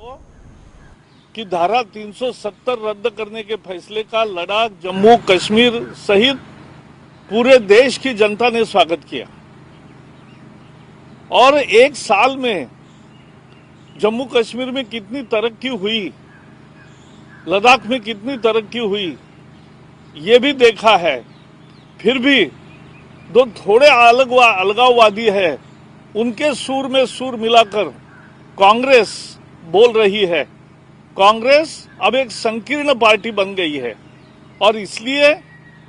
हो कि धारा 370 रद्द करने के फैसले का लद्दाख, जम्मू कश्मीर सहित पूरे देश की जनता ने स्वागत किया और एक साल में जम्मू कश्मीर में कितनी तरक्की हुई, लद्दाख में कितनी तरक्की हुई, ये भी देखा है। फिर भी दो थोड़े अलगाववादी है, उनके सुर में सुर मिलाकर कांग्रेस बोल रही है। कांग्रेस अब एक संकीर्ण पार्टी बन गई है और इसलिए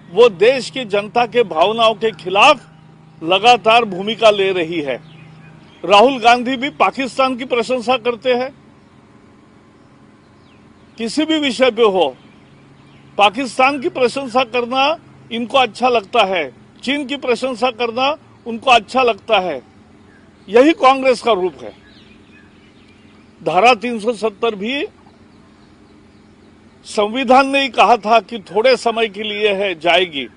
वो देश की जनता के भावनाओं के खिलाफ लगातार भूमिका ले रही है। राहुल गांधी भी पाकिस्तान की प्रशंसा करते हैं, किसी भी विषय पे हो पाकिस्तान की प्रशंसा करना इनको अच्छा लगता है, चीन की प्रशंसा करना उनको अच्छा लगता है। यही कांग्रेस का रूप है। धारा 370 भी संविधान ने ही कहा था कि थोड़े समय के लिए है, जाएगी।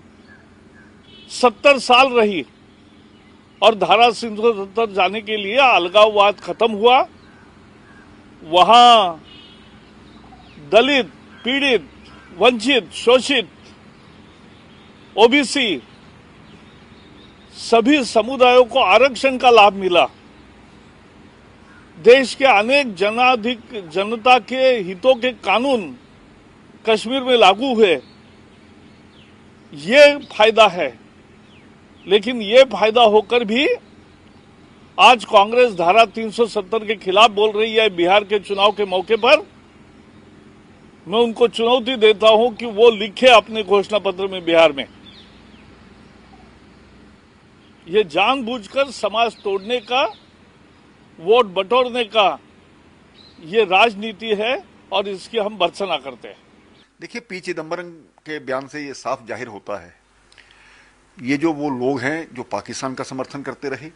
70 साल रही और धारा 370 जाने के लिए अलगाववाद खत्म हुआ। वहां दलित, पीड़ित, वंचित, शोषित, ओबीसी सभी समुदायों को आरक्षण का लाभ मिला। देश के अनेक जनता के हितों के कानून कश्मीर में लागू हुए। ये फायदा है, लेकिन ये फायदा होकर भी आज कांग्रेस धारा 370 के खिलाफ बोल रही है। बिहार के चुनाव के मौके पर मैं उनको चुनौती देता हूं कि वो लिखे अपने घोषणा पत्र में बिहार में, ये जानबूझकर समाज तोड़ने का, वोट बटोरने का ये राजनीति है और इसकी हम भर्त्सना करते हैं। देखिए, पी चिदम्बरम के बयान से ये साफ जाहिर होता है, ये जो वो लोग हैं जो पाकिस्तान का समर्थन करते रहे,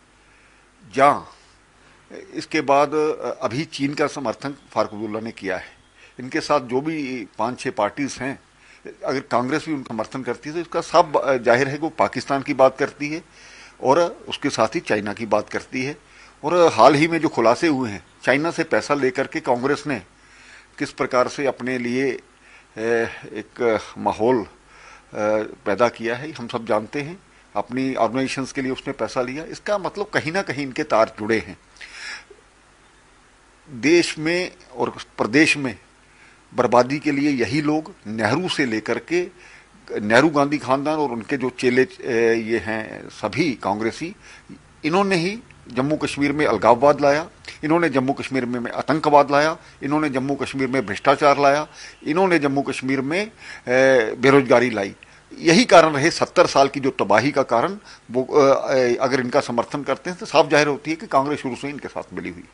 जहां इसके बाद अभी चीन का समर्थन फारूक अब्दुल्ला ने किया है, इनके साथ जो भी 5-6 पार्टीज हैं, अगर कांग्रेस भी उनका समर्थन करती है तो इसका साफ जाहिर है कि वो पाकिस्तान की बात करती है और उसके साथ ही चाइना की बात करती है। और हाल ही में जो खुलासे हुए हैं, चाइना से पैसा लेकर के कांग्रेस ने किस प्रकार से अपने लिए एक माहौल पैदा किया है, हम सब जानते हैं। अपनी ऑर्गेनाइजेशंस के लिए उसने पैसा लिया, इसका मतलब कहीं ना कहीं इनके तार जुड़े हैं। देश में और प्रदेश में बर्बादी के लिए यही लोग, नेहरू से लेकर के नेहरू गांधी खानदान और उनके जो चेले ये हैं सभी कांग्रेसी, इन्होंने ही जम्मू कश्मीर में अलगाववाद लाया, इन्होंने जम्मू कश्मीर में आतंकवाद लाया, इन्होंने जम्मू कश्मीर में भ्रष्टाचार लाया, इन्होंने जम्मू कश्मीर में बेरोजगारी लाई। यही कारण रहे 70 साल की जो तबाही का कारण। वो अगर इनका समर्थन करते हैं तो साफ जाहिर होती है कि कांग्रेस शुरू से इनके साथ मिली हुई।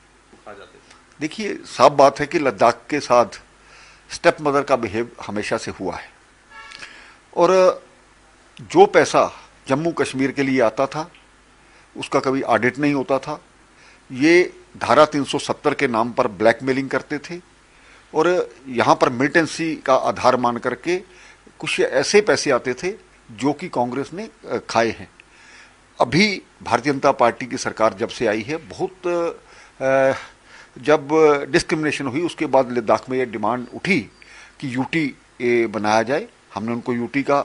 देखिए, साफ बात है कि लद्दाख के साथ स्टेप मदर का बिहेव हमेशा से हुआ है और जो पैसा जम्मू कश्मीर के लिए आता था उसका कभी ऑडिट नहीं होता था। ये धारा 370 के नाम पर ब्लैकमेलिंग करते थे और यहाँ पर मिलिटेंसी का आधार मान करके कुछ ऐसे पैसे आते थे जो कि कांग्रेस ने खाए हैं। अभी भारतीय जनता पार्टी की सरकार जब से आई है, बहुत जब डिस्क्रिमिनेशन हुई उसके बाद लद्दाख में ये डिमांड उठी कि यूटी बनाया जाए। हमने उनको यूटी का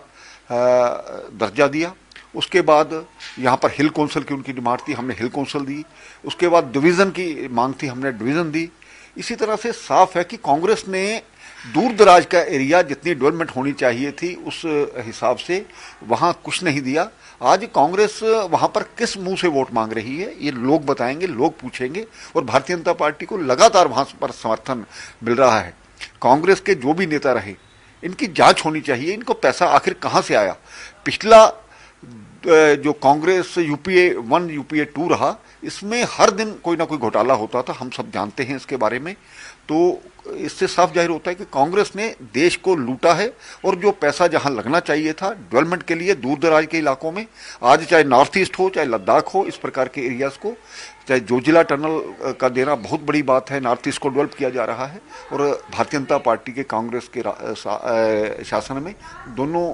दर्जा दिया। उसके बाद यहाँ पर हिल काउंसिल की उनकी डिमांड थी, हमने हिल काउंसिल दी। उसके बाद डिवीज़न की मांग थी, हमने डिवीज़न दी। इसी तरह से साफ है कि कांग्रेस ने दूर दराज का एरिया जितनी डेवलपमेंट होनी चाहिए थी उस हिसाब से वहाँ कुछ नहीं दिया। आज कांग्रेस वहाँ पर किस मुंह से वोट मांग रही है ये लोग बताएंगे, लोग पूछेंगे। और भारतीय जनता पार्टी को लगातार वहाँ पर समर्थन मिल रहा है। कांग्रेस के जो भी नेता रहे, इनकी जांच होनी चाहिए, इनको पैसा आखिर कहाँ से आया। पिछला जो कांग्रेस यूपीए 1 यूपीए 2 रहा, इसमें हर दिन कोई ना कोई घोटाला होता था, हम सब जानते हैं इसके बारे में। तो इससे साफ जाहिर होता है कि कांग्रेस ने देश को लूटा है और जो पैसा जहां लगना चाहिए था डेवलपमेंट के लिए दूर दराज के इलाकों में, आज चाहे नॉर्थ ईस्ट हो चाहे लद्दाख हो, इस प्रकार के एरियाज को, चाहे जोजिला टनल का देना बहुत बड़ी बात है, नॉर्थ ईस्ट को डेवलप किया जा रहा है। और भारतीय जनता पार्टी के कांग्रेस के शासन में दोनों